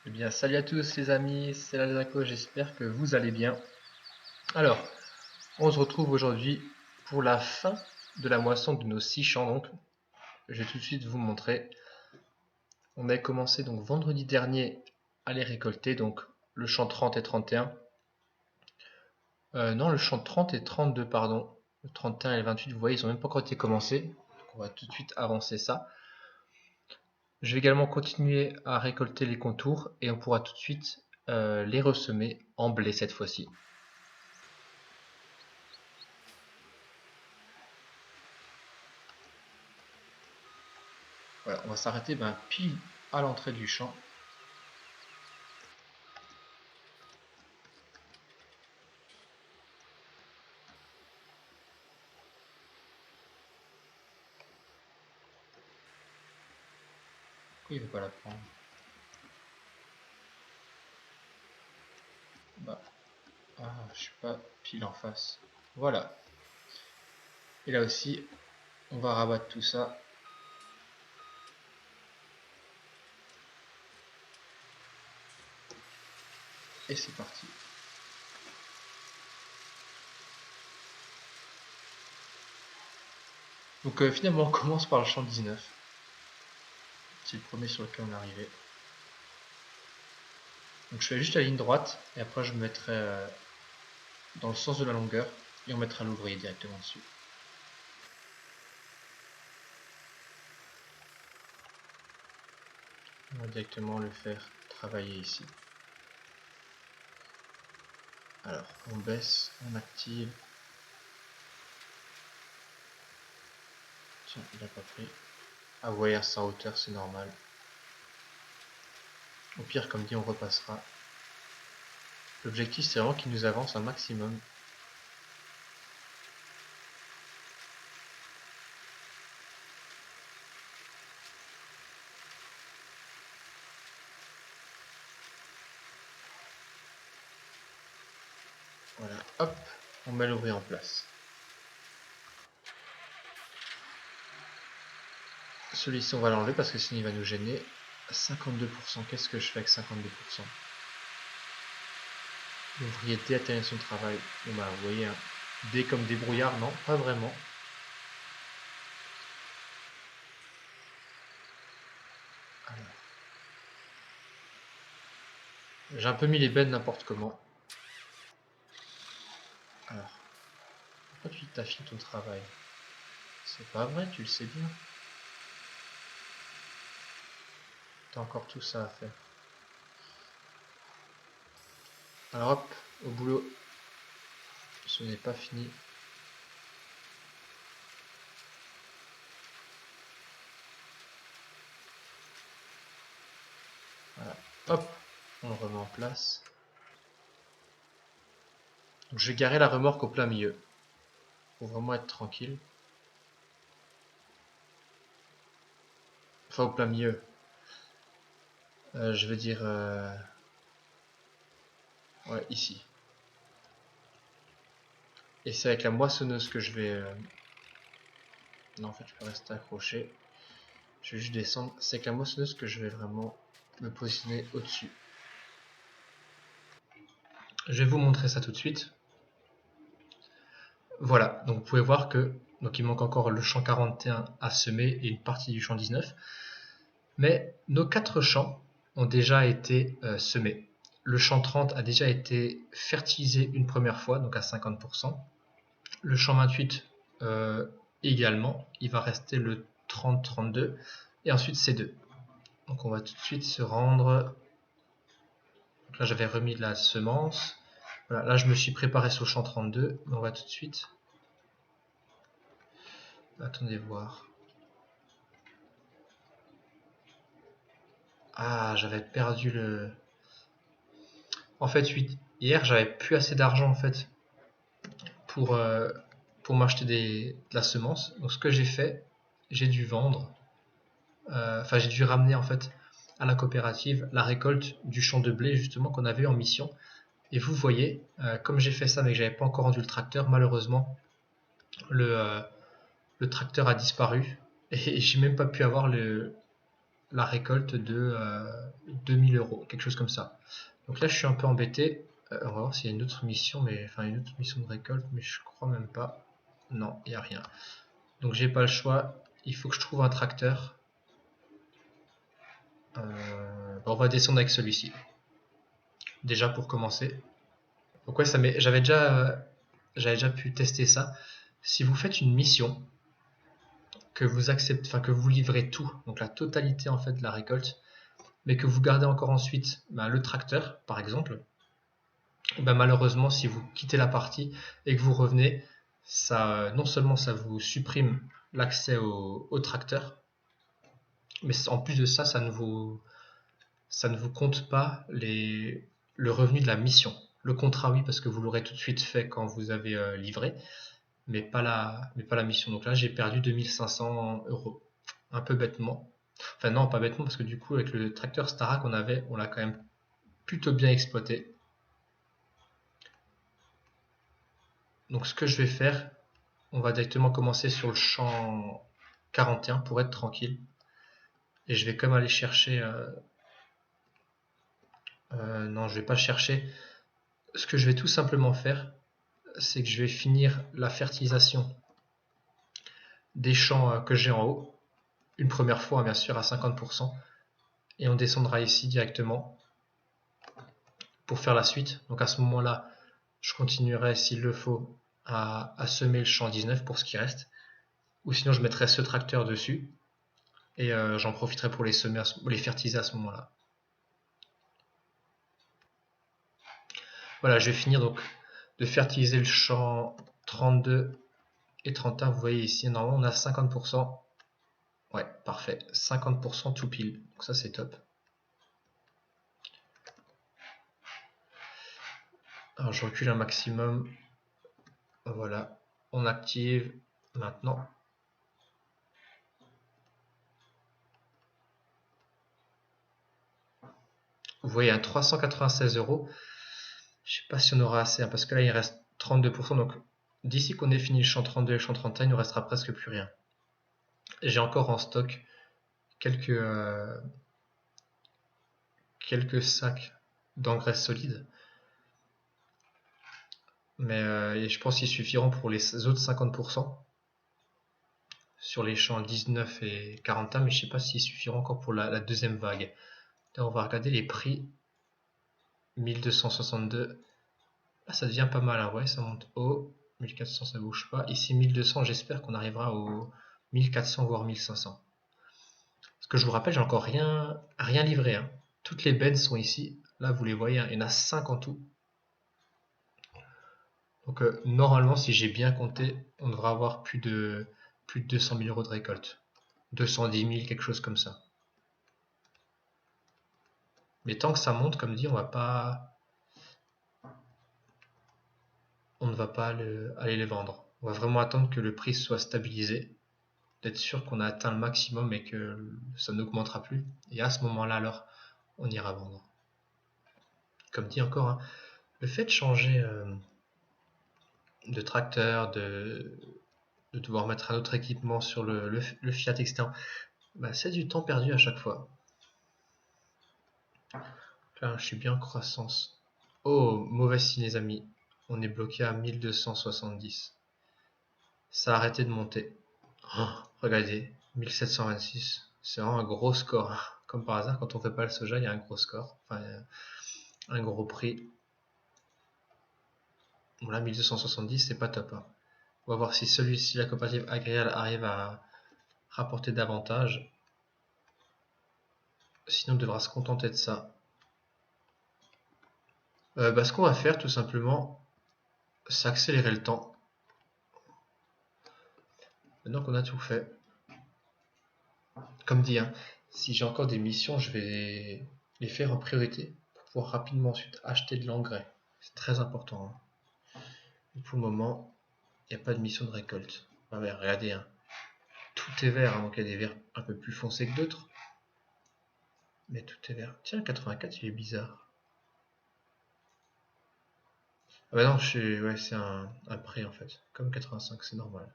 Eh bien, salut à tous les amis, c'est Lalzaco, j'espère que vous allez bien. Alors, on se retrouve aujourd'hui pour la fin de la moisson de nos 6 champs. Donc, je vais tout de suite vous montrer. On a commencé donc vendredi dernier à les récolter, donc le champ 30 et 31. Non, le champ 30 et 32, pardon. Le 31 et le 28, vous voyez, ils n'ont même pas encore été commencés. Donc, on va tout de suite avancer ça. Je vais également continuer à récolter les contours et on pourra tout de suite les ressemer en blé cette fois-ci. Voilà, on va s'arrêter pile à l'entrée du champ. Pourquoi il ne veut pas la prendre? Je suis pas pile en face. Voilà. Et là aussi, on va rabattre tout ça. Et c'est parti. Donc finalement, on commence par le champ 19. C'est le premier sur lequel on est arrivé. Donc je fais juste la ligne droite et après je me mettrai dans le sens de la longueur et on mettra l'ouvrier directement dessus. On va directement le faire travailler ici. Alors on baisse, on active. Tiens, il n'a pas pris. Ah vous voyez, à sa hauteur, c'est normal. Au pire, comme dit, on repassera. L'objectif, c'est vraiment qu'il nous avance un maximum. Voilà, hop, on met l'ouvrier en place. Celui-ci, on va l'enlever parce que sinon il va nous gêner. 52%, qu'est-ce que je fais avec 52%? L'ouvrier D a terminé son travail. Bon bah, vous voyez, hein. D comme débrouillard, non, pas vraiment. Alors, j'ai un peu mis les bennes n'importe comment. Alors, pourquoi tu t'as fini ton travail? C'est pas vrai, tu le sais bien. T'as encore tout ça à faire. Alors hop, au boulot. Ce n'est pas fini. Voilà, hop, on le remet en place. Donc je vais garer la remorque au plein milieu. Faut vraiment être tranquille. Enfin, au plein milieu. Je veux dire... ouais, ici. Et c'est avec la moissonneuse que je vais... Non, en fait, je peux rester accroché. Je vais juste descendre. C'est avec la moissonneuse que je vais vraiment me positionner au-dessus. Je vais vous montrer ça tout de suite. Voilà, donc vous pouvez voir que donc il manque encore le champ 41 à semer et une partie du champ 19. Mais nos 4 champs ont déjà été semés. Le champ 30 a déjà été fertilisé une première fois, donc à 50%. Le champ 28 également. Il va rester le 30-32 et ensuite C2. Donc on va tout de suite se rendre. Donc là j'avais remis de la semence. Voilà, là je me suis préparé sur le champ 32. On va tout de suite. Attendez voir. Ah, j'avais perdu le. En fait, hier j'avais plus assez d'argent en fait pour, pour m'acheter de la semence. Donc ce que j'ai fait, j'ai dû vendre. Enfin, j'ai dû ramener en fait à la coopérative la récolte du champ de blé justement qu'on avait eu en mission. Et vous voyez, comme j'ai fait ça mais que j'avais pas encore rendu le tracteur, malheureusement le tracteur a disparu et j'ai même pas pu avoir la récolte de 2000 €, quelque chose comme ça. Donc là, je suis un peu embêté. On va voir s'il y a une autre mission, une autre mission de récolte, mais je crois même pas. Non, il n'y a rien. Donc j'ai pas le choix. Il faut que je trouve un tracteur. On va descendre avec celui-ci. Déjà pour commencer. Donc ouais, j'avais déjà pu tester ça. Si vous faites une mission, que vous acceptez, enfin que vous livrez tout, donc la totalité en fait de la récolte, mais que vous gardez encore ensuite le tracteur, par exemple, malheureusement, si vous quittez la partie et que vous revenez, ça, non seulement ça vous supprime l'accès au tracteur, mais en plus de ça, ça ne vous compte pas le revenu de la mission. Le contrat, oui, parce que vous l'aurez tout de suite fait quand vous avez livré, mais pas la mission. Donc là, j'ai perdu 2500 €, un peu bêtement. Enfin non, pas bêtement, parce que du coup, avec le tracteur Starac, on l'a quand même plutôt bien exploité. Donc ce que je vais faire, on va directement commencer sur le champ 41 pour être tranquille. Et je vais quand même aller chercher... non, je vais pas chercher. Ce que je vais tout simplement faire, c'est que je vais finir la fertilisation des champs que j'ai en haut. Une première fois, bien sûr, à 50%. Et on descendra ici directement pour faire la suite. Donc à ce moment-là, je continuerai, s'il le faut, à semer le champ 19 pour ce qui reste. Ou sinon, je mettrai ce tracteur dessus. Et j'en profiterai pour les semer, les fertiliser à ce moment-là. Voilà, je vais finir donc de fertiliser le champ 32 et 31. Vous voyez ici, normalement, on a 50%. Ouais, parfait. 50% tout pile. Donc ça, c'est top. Alors, je recule un maximum. Voilà. On active maintenant. Vous voyez, un 396 €. Je sais pas si on aura assez, parce que là, il reste 32%. Donc, d'ici qu'on ait fini le champ 32 et le champ 31, il ne nous restera presque plus rien. J'ai encore en stock quelques sacs d'engrais solides. Mais je pense qu'ils suffiront pour les autres 50% sur les champs 19 et 41, mais je ne sais pas s'ils suffiront encore pour la deuxième vague. Là, on va regarder les prix. 1262. Là, ça devient pas mal, hein. Ouais, ça monte haut. 1400, ça bouge pas. Ici, 1200, j'espère qu'on arrivera au 1400, voire 1500. Parce que je vous rappelle, j'ai encore rien livré, hein. Toutes les bennes sont ici. Là, vous les voyez, hein, il y en a 5 en tout. Donc, normalement, si j'ai bien compté, on devra avoir plus de 200 000 € de récolte. 210 000, quelque chose comme ça. Mais tant que ça monte, comme dit, on ne va pas aller les vendre. On va vraiment attendre que le prix soit stabilisé, d'être sûr qu'on a atteint le maximum et que ça n'augmentera plus. Et à ce moment-là, alors, on ira vendre. Comme dit encore, hein, le fait de changer de tracteur, de devoir mettre un autre équipement sur le Fiat, etc., c'est du temps perdu à chaque fois. Là, je suis bien en croissance. Oh, mauvais signe, les amis. On est bloqué à 1270. Ça a arrêté de monter. Oh, regardez, 1726. C'est vraiment un gros score. Comme par hasard, quand on fait pas le soja, il y a un gros score. Enfin, un gros prix. Bon, là, 1270, c'est pas top, hein. On va voir si celui-ci, la coopérative agréable, arrive à rapporter davantage. Sinon, on devra se contenter de ça. Ce qu'on va faire, tout simplement, c'est accélérer le temps. Maintenant qu'on a tout fait. Comme dit, hein, si j'ai encore des missions, je vais les faire en priorité pour pouvoir rapidement ensuite acheter de l'engrais. C'est très important, hein. Et pour le moment, il n'y a pas de mission de récolte. Ah ouais, regardez, hein, tout est vert, hein, donc il y a des verts un peu plus foncés que d'autres. Mais tout est vert. Tiens, 84, il est bizarre. Ah bah non, ouais, c'est un prêt en fait. Comme 85, c'est normal.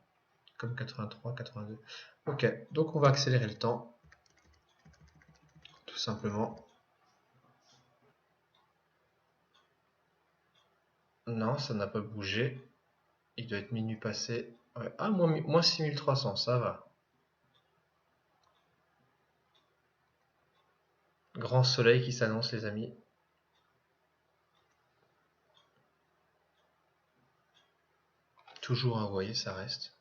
Comme 83, 82. Ok, donc on va accélérer le temps. tout simplement. Non, ça n'a pas bougé. Il doit être minuit passé. Ouais. Ah, moins 6300, ça va. Grand soleil qui s'annonce, les amis. Toujours, hein, vous voyez, ça reste.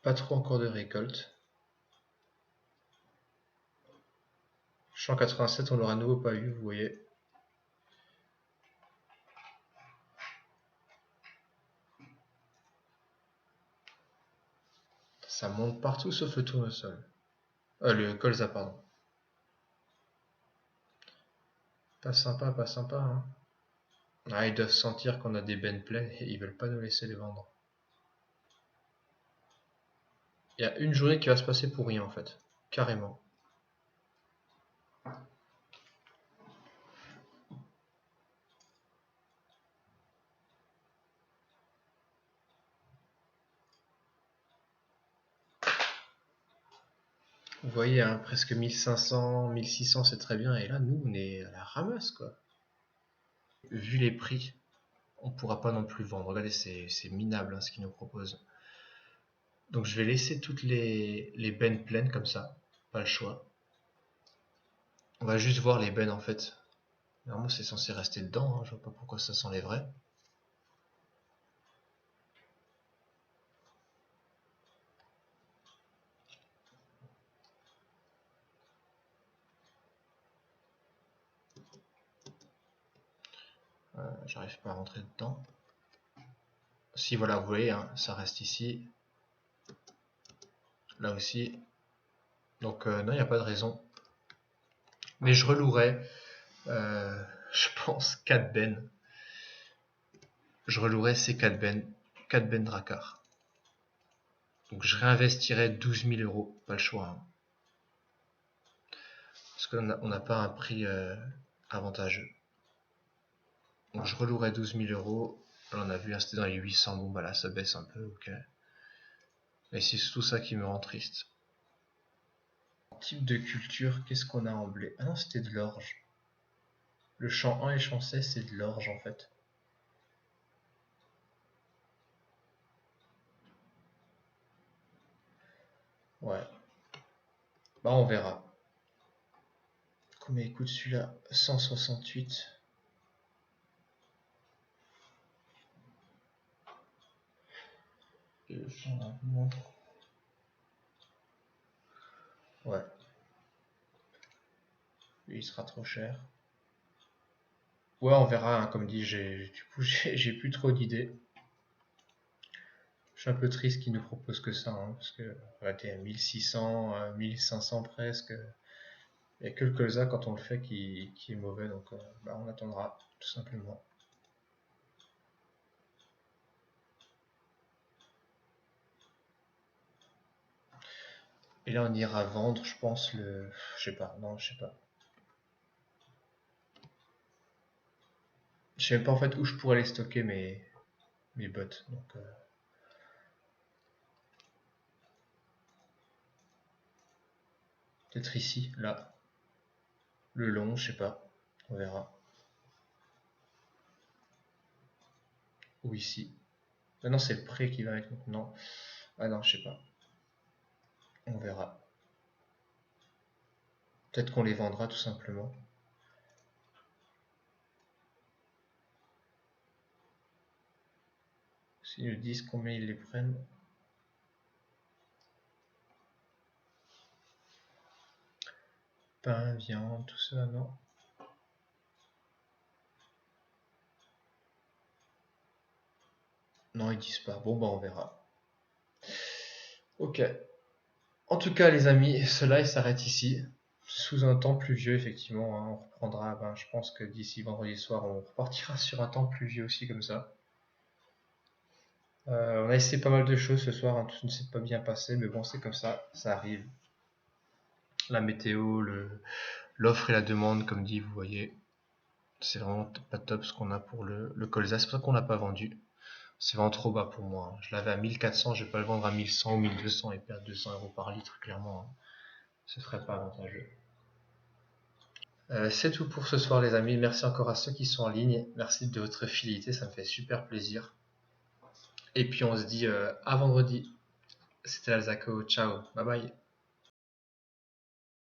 Pas trop encore de récolte. Champ 87, on l'aura à nouveau pas eu, vous voyez. Ça monte partout sauf le tournesol. Le colza, pardon. Pas sympa, pas sympa. Hein. Ah, ils doivent sentir qu'on a des bennes pleines et ils veulent pas nous laisser les vendre. Il y a une journée qui va se passer pour rien en fait. Carrément. Vous voyez, hein, presque 1500, 1600, c'est très bien. Et là, nous, on est à la ramasse, quoi. Vu les prix, on pourra pas non plus vendre. Regardez, c'est minable hein, ce qu'ils nous proposent. Donc je vais laisser toutes les bennes pleines comme ça. Pas le choix. On va juste voir les bennes en fait. Normalement, c'est censé rester dedans. Hein. Je vois pas pourquoi ça s'enlèverait. J'arrive pas à rentrer dedans. Si voilà, vous voyez, hein, ça reste ici. Là aussi. Donc non, il n'y a pas de raison. Mais je relouerai, je pense, 4 bennes. Je relouerai ces 4 bennes Drakkar. Donc je réinvestirai 12 000 euros, pas le choix. Hein. Parce qu'on n'a pas un prix avantageux. Donc je relouerai 12 000 euros. Là, on a vu, hein, c'était dans les 800. Bon, bah là, ça baisse un peu, ok. Et c'est tout ça qui me rend triste. Type de culture, qu'est-ce qu'on a en blé? Ah non, c'était de l'orge. Le champ 1 et le champ 16, c'est de l'orge en fait. Ouais. Bah, on verra. Combien il coûte celui-là? 168. Et le champ d'avant. Ouais. Lui, il sera trop cher. Ouais, on verra. Hein, comme dit, du coup, j'ai plus trop d'idées. Je suis un peu triste qu'ils nous proposent que ça, hein, parce que t'es à 1600, 1500 presque. Il n'y a que le colza quand on le fait qui est mauvais, donc bah, on attendra, tout simplement. Et là, on ira vendre, je pense, je sais pas, non, je sais pas. Je sais même pas en fait où je pourrais les stocker mes bottes, donc... Peut-être ici, là. Le long, je sais pas. On verra. Ou ici. Ah non, c'est le prêt qui va avec nous. Non. Ah non, je sais pas. On verra. Peut-être qu'on les vendra tout simplement. S'ils nous disent combien ils les prennent. Pain, viande, tout ça, non. Non, ils disent pas. Bon, bah on verra. Ok. En tout cas, les amis, ce live s'arrête ici. Sous un temps pluvieux, effectivement. Hein, on reprendra, ben, je pense que d'ici vendredi soir, on repartira sur un temps pluvieux aussi, comme ça. On a essayé pas mal de choses ce soir, hein, tout ne s'est pas bien passé, mais bon, c'est comme ça arrive. La météo, l'offre et la demande, comme dit, vous voyez, c'est vraiment pas top ce qu'on a pour le colza. C'est pour ça qu'on l'a pas vendu. C'est vraiment trop bas pour moi. Hein. Je l'avais à 1400, je vais pas le vendre à 1100 ou 1200 et perdre 200 euros par litre, clairement. Hein. ce serait pas avantageux. C'est tout pour ce soir les amis, merci encore à ceux qui sont en ligne, merci de votre fidélité, ça me fait super plaisir. Et puis on se dit à vendredi. C'était Alzaco, ciao, bye bye.